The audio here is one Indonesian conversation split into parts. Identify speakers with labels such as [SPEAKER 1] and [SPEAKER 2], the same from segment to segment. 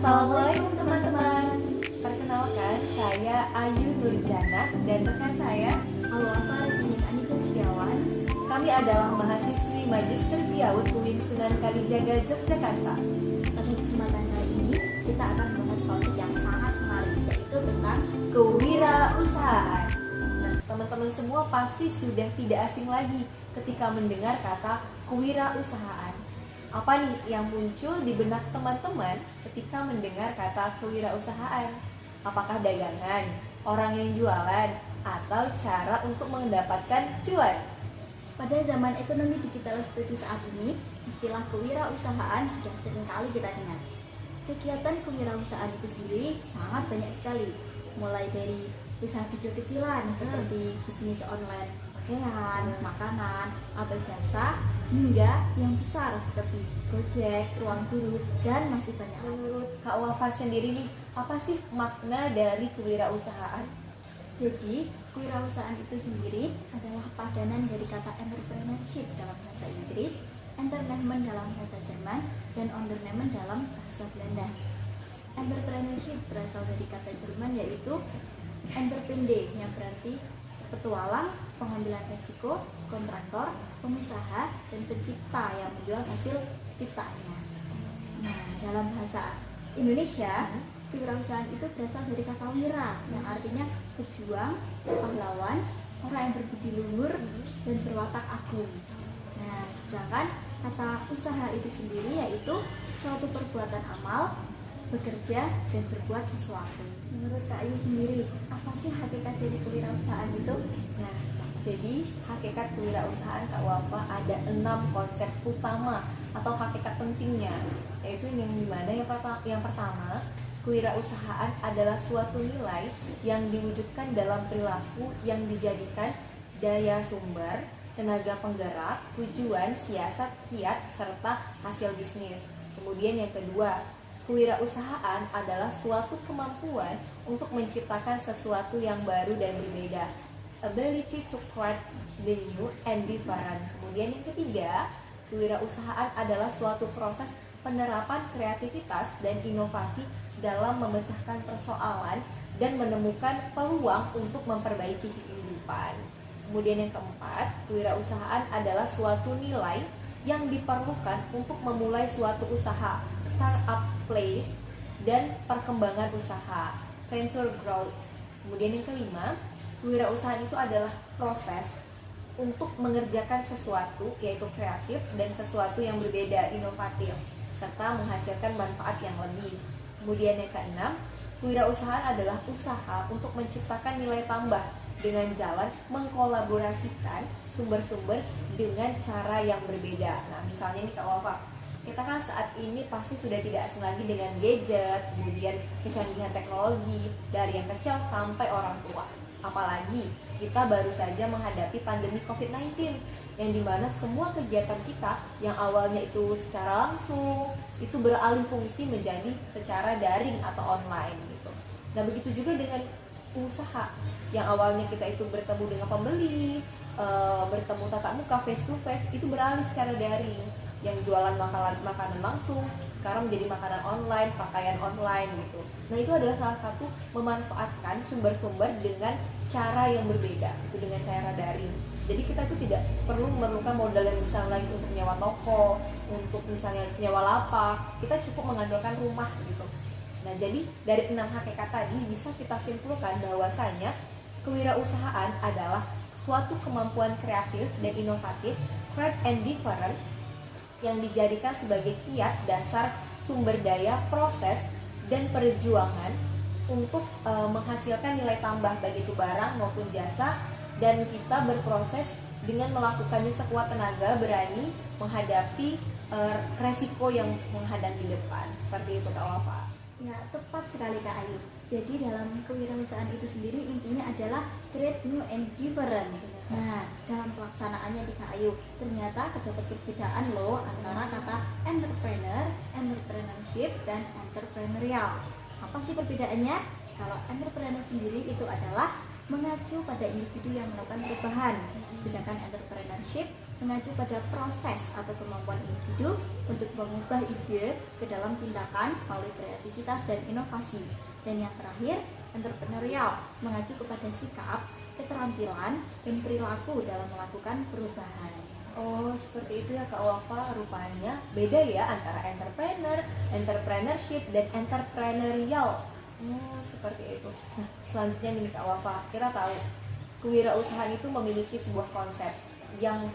[SPEAKER 1] Assalamualaikum teman-teman. Perkenalkan, saya Ayu Nurjana dan rekan saya
[SPEAKER 2] Alwafa Rekening Anita Setiawan.
[SPEAKER 1] Kami adalah mahasiswi Magister Piaud UIN Sunan Kalijaga, Yogyakarta.
[SPEAKER 2] Pada kesempatan kali ini kita akan membahas topik yang sangat menarik, yaitu tentang
[SPEAKER 1] Kewirausahaan. Nah, teman-teman semua pasti sudah tidak asing lagi ketika mendengar kata kewirausahaan. Apa nih yang muncul di benak teman-teman ketika mendengar kata kewirausahaan? Apakah dagangan, orang yang jualan, atau cara untuk mendapatkan cuan?
[SPEAKER 2] pada zaman ekonomi digital seperti saat ini, istilah kewirausahaan sudah sering kali kita dengar. Kegiatan kewirausahaan itu sendiri sangat banyak sekali, mulai dari usaha kecil-kecilan seperti bisnis online pakaian, makanan, atau jasa, hingga yang besar seperti Gojek, Ruang Guru, dan masih banyak lagi.
[SPEAKER 1] Menurut Kak Wafa sendiri nih, apa sih makna dari kewirausahaan?
[SPEAKER 2] Jadi, kewirausahaan itu sendiri adalah padanan dari kata entrepreneurship dalam bahasa Inggris, entertainment dalam bahasa Jerman, dan ondernemen dalam bahasa Belanda. Entrepreneurship berasal dari kata Jerman yaitu entreprende, yang berarti petualang, pengambilan resiko, kontraktor, pengusaha, dan pencipta yang menjual hasil ciptaannya. Nah, dalam bahasa Indonesia, kewirausahaan itu berasal dari kata wira, yang artinya pejuang, pahlawan, orang yang berbudi luhur, dan berwatak agung. Nah, sedangkan kata usaha itu sendiri yaitu suatu perbuatan amal, bekerja, dan berbuat sesuatu. Menurut Kak Ayu sendiri, apa sih hakikat dari kewirausahaan itu?
[SPEAKER 1] Nah, jadi hakikat kewirausahaan Kak Wafa ada 6 konsep utama atau hakikat pentingnya, yaitu yang dimana yang pertama, kewirausahaan adalah suatu nilai yang diwujudkan dalam perilaku yang dijadikan daya sumber, tenaga penggerak, tujuan, siasat, kiat, serta hasil bisnis. Kemudian yang kedua, kewirausahaan adalah suatu kemampuan untuk menciptakan sesuatu yang baru dan berbeda, ability to create the new and different. Kemudian yang ketiga, kewirausahaan adalah suatu proses penerapan kreativitas dan inovasi dalam memecahkan persoalan dan menemukan peluang untuk memperbaiki kehidupan. Kemudian yang keempat, kewirausahaan adalah suatu nilai yang diperlukan untuk memulai suatu usaha, startup place, dan perkembangan usaha, venture growth. Kemudian yang kelima, kewirausahaan itu adalah proses untuk mengerjakan sesuatu, yaitu kreatif, dan sesuatu yang berbeda, inovatif, serta menghasilkan manfaat yang lebih. Kemudian yang keenam, kewirausahaan adalah usaha untuk menciptakan nilai tambah dengan jalan mengkolaborasikan sumber-sumber dengan cara yang berbeda. Nah, misalnya nih Kak Wafa, kita kan saat ini pasti sudah tidak asing lagi dengan gadget, kemudian kecanggihan teknologi dari yang kecil sampai orang tua. Apalagi kita baru saja menghadapi pandemi COVID-19 yang dimana semua kegiatan kita yang awalnya itu secara langsung itu beralih fungsi menjadi secara daring atau online gitu. Nah, begitu juga dengan usaha yang awalnya kita itu bertemu dengan pembeli, bertemu tatap muka face to face, itu beralih secara daring. Yang jualan makanan langsung sekarang menjadi makanan online, pakaian online gitu. Nah, itu adalah salah satu memanfaatkan sumber-sumber dengan cara yang berbeda, itu dengan cara daring. Jadi kita itu tidak perlu memerlukan modal yang besar lagi untuk nyewa toko, untuk misalnya nyewa lapak. Kita cukup mengandalkan rumah gitu. Nah, jadi dari 6 hakikat tadi bisa kita simpulkan bahwasanya kewirausahaan adalah suatu kemampuan kreatif dan inovatif, create and different, yang dijadikan sebagai kiat dasar sumber daya, proses, dan perjuangan untuk menghasilkan nilai tambah baik itu barang maupun jasa, dan kita berproses dengan melakukannya sekuat tenaga, berani menghadapi resiko yang menghadang di depan. Seperti itu Kak Wafa.
[SPEAKER 2] Ya, tepat sekali Kak Ayu. Jadi dalam kewirausahaan itu sendiri intinya adalah create new and different. Nah, dalam pelaksanaannya di Kak Ayu, ternyata terdapat perbedaan loh antara kata entrepreneur, entrepreneurship, dan entrepreneurial. Apa sih perbedaannya? Kalau entrepreneur sendiri itu adalah mengacu pada individu yang melakukan perubahan, sedangkan entrepreneurship mengacu pada proses atau kemampuan individu untuk mengubah ide ke dalam tindakan melalui kreativitas dan inovasi. Dan yang terakhir, entrepreneurial mengacu kepada sikap, keterampilan, dan perilaku dalam melakukan perubahan.
[SPEAKER 1] Oh, seperti itu ya Kak Wafa. Rupanya beda ya antara entrepreneur, entrepreneurship, dan entrepreneurial. Oh, seperti itu. Nah, selanjutnya nih Kak Wafa, kita tahu kewirausahaan itu memiliki sebuah konsep yang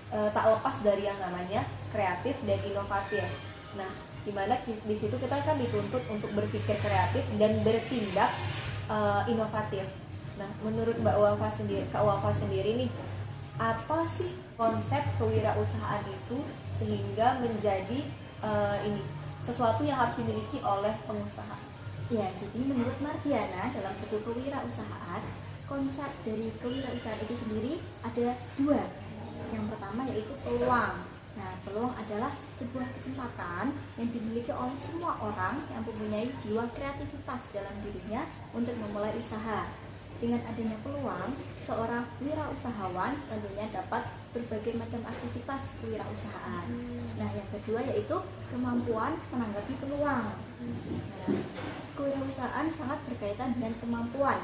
[SPEAKER 1] tak lepas dari yang namanya kreatif dan inovatif. Nah, dimana di situ kita kan dituntut untuk berpikir kreatif dan bertindak inovatif. Nah, menurut Kak Wafa sendiri nih, apa sih konsep kewirausahaan itu sehingga menjadi ini sesuatu yang harus dimiliki oleh pengusaha?
[SPEAKER 2] Ya, jadi menurut Mardiana dalam bentuk kewirausahaan, konsep dari kewirausahaan itu sendiri ada dua. Yang pertama yaitu peluang. Nah, peluang adalah sebuah kesempatan yang dimiliki oleh semua orang yang mempunyai jiwa kreativitas dalam dirinya untuk memulai usaha. Dengan adanya peluang, seorang wirausahawan tentunya dapat berbagai macam aktivitas kewirausahaan. Nah, yang kedua yaitu kemampuan menanggapi peluang. Nah, kewirausahaan sangat berkaitan dengan kemampuan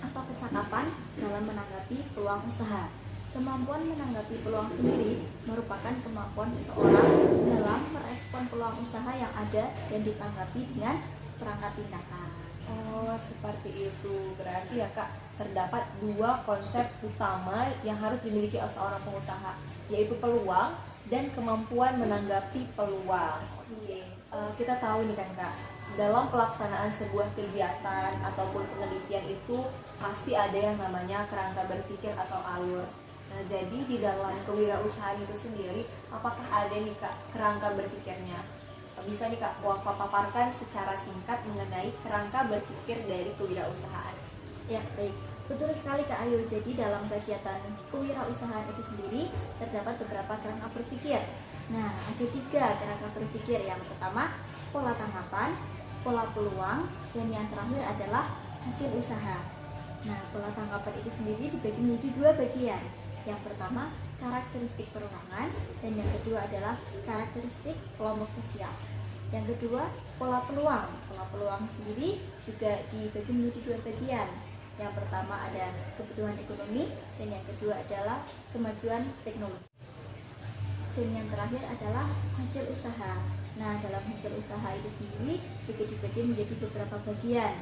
[SPEAKER 2] atau kecakapan dalam menanggapi peluang usaha. Kemampuan menanggapi peluang sendiri merupakan kemampuan seseorang dalam merespon peluang usaha yang ada dan ditanggapi dengan seperangkat tindakan.
[SPEAKER 1] Oh, seperti itu. Berarti ya Kak, terdapat dua konsep utama yang harus dimiliki oleh seorang pengusaha, yaitu peluang dan kemampuan menanggapi peluang. Oke. Kita tahu nih kan Kak, dalam pelaksanaan sebuah kegiatan ataupun penelitian itu pasti ada yang namanya kerangka berpikir atau alur. Nah, jadi di dalam kewirausahaan itu sendiri, apakah ada nih Kak kerangka berpikirnya? Bisa nih Kak Wafa paparkan secara singkat mengenai kerangka berpikir dari kewirausahaan.
[SPEAKER 2] Ya, baik. Betul sekali Kak Ayu. Jadi dalam kegiatan kewirausahaan itu sendiri terdapat beberapa kerangka berpikir. Nah, ada 3 kerangka berpikir. Yang pertama, pola tanggapan, pola peluang, dan yang terakhir adalah hasil usaha. Nah, pola tanggapan itu sendiri dibagi menjadi 2 bagian. Yang pertama, karakteristik perumahan, dan yang kedua adalah karakteristik kelompok sosial. Yang kedua, pola peluang. Pola peluang sendiri juga dibagi menjadi 2 bagian. Yang pertama ada kebutuhan ekonomi, dan yang kedua adalah kemajuan teknologi. Dan yang terakhir adalah hasil usaha. Nah, dalam hasil usaha itu sendiri juga dibagi menjadi beberapa bagian.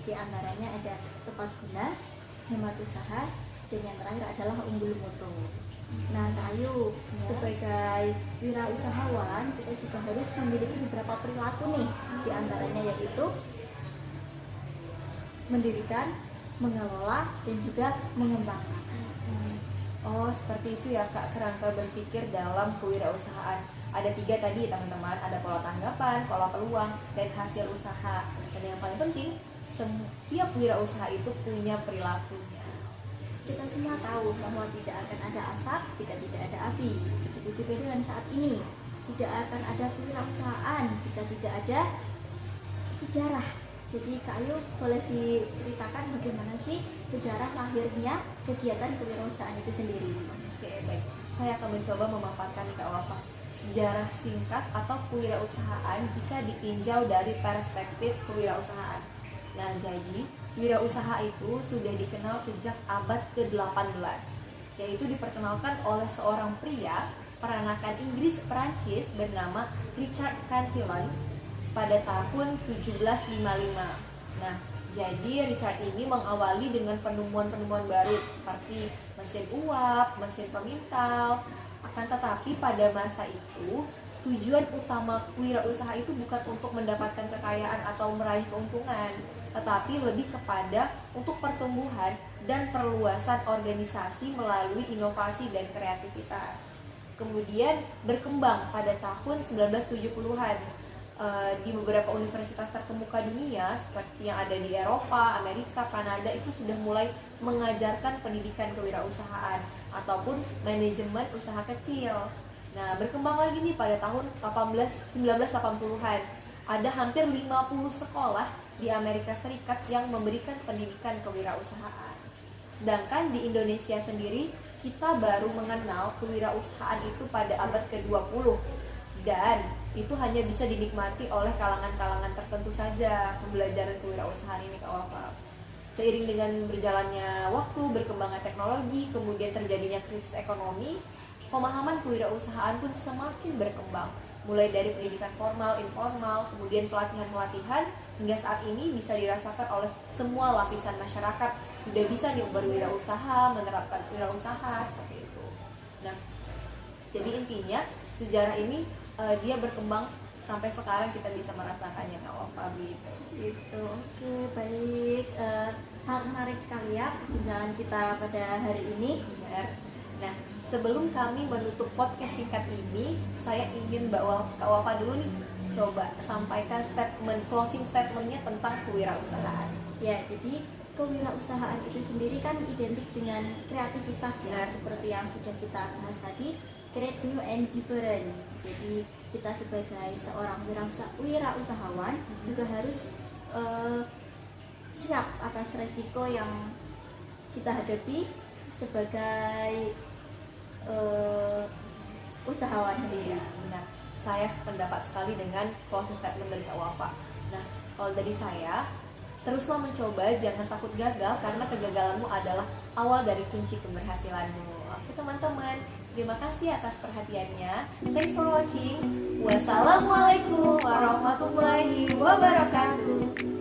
[SPEAKER 2] Di antaranya ada tepat guna, hemat usaha, dan yang terakhir adalah unggul mutu. Nah, Kak Ayu, sebagai wirausahawan kita juga harus memiliki beberapa perilaku nih. Di antaranya yaitu mendirikan, mengelola, dan juga mengembangkan.
[SPEAKER 1] Oh, seperti itu ya Kak kerangka berpikir dalam kewirausahaan. Ada 3 tadi teman-teman, ada pola tanggapan, pola peluang, dan hasil usaha. Dan yang paling penting, setiap wirausaha itu punya perilakunya.
[SPEAKER 2] Kita semua tahu bahwa tidak akan ada asap jika tidak ada api. Begitu juga dengan saat ini, tidak akan ada kewirausahaan jika tidak ada sejarah. Jadi Kak Ayu boleh diceritakan bagaimana sih sejarah lahirnya kegiatan kewirausahaan itu sendiri?
[SPEAKER 1] Oke, baik. Saya akan mencoba memaparkan Kak Wafa sejarah singkat atau kewirausahaan jika ditinjau dari perspektif kewirausahaan. Nah, jadi wirausaha itu sudah dikenal sejak abad ke-18, yaitu diperkenalkan oleh seorang pria peranakan Inggris-Perancis bernama Richard Cantillon pada tahun 1755. Nah, jadi Richard ini mengawali dengan penemuan-penemuan baru seperti mesin uap, mesin pemintal. Akan tetapi pada masa itu, tujuan utama wirausaha itu bukan untuk mendapatkan kekayaan atau meraih keuntungan, tetapi lebih kepada untuk pertumbuhan dan perluasan organisasi melalui inovasi dan kreativitas. Kemudian berkembang pada tahun 1970-an di beberapa universitas terkemuka dunia seperti yang ada di Eropa, Amerika, Kanada itu sudah mulai mengajarkan pendidikan kewirausahaan ataupun manajemen usaha kecil. Nah, berkembang lagi nih pada tahun 1980-an. Ada hampir 50 sekolah di Amerika Serikat yang memberikan pendidikan kewirausahaan. Sedangkan di Indonesia sendiri, kita baru mengenal kewirausahaan itu pada abad ke-20, dan itu hanya bisa dinikmati oleh kalangan-kalangan tertentu saja pembelajaran kewirausahaan ini, Kak Wafa. Seiring dengan berjalannya waktu, berkembangnya teknologi, kemudian terjadinya krisis ekonomi, pemahaman kewirausahaan pun semakin berkembang. Mulai dari pendidikan formal, informal, kemudian pelatihan-pelatihan, hingga saat ini bisa dirasakan oleh semua lapisan masyarakat. Sudah bisa nih berwirausaha, menerapkan wirausaha, seperti itu. Nah, jadi intinya sejarah ini dia berkembang sampai sekarang kita bisa merasakannya, Kak Wafa,
[SPEAKER 2] Gitu. Oke, baik. Sangat menarik sekali ya perbincangan kita pada hari ini.
[SPEAKER 1] Benar. Nah, sebelum kami menutup podcast singkat ini, saya ingin Kak Wafa dulu nih coba sampaikan closing statementnya tentang kewirausahaan.
[SPEAKER 2] Ya, jadi kewirausahaan itu sendiri kan identik dengan kreativitas ya, seperti yang sudah kita bahas tadi, create new and different. Jadi kita sebagai seorang wirausahawan juga harus siap atas resiko yang kita hadapi sebagai usahawan sendiri.
[SPEAKER 1] Iya, benar. Saya sependapat sekali dengan closing statement dari Kak Wafa. Nah, kalau dari saya, teruslah mencoba, jangan takut gagal, karena kegagalanmu adalah awal dari kunci keberhasilanmu. Oke teman-teman, terima kasih atas perhatiannya. Thanks for watching. Wassalamualaikum warahmatullahi wabarakatuh.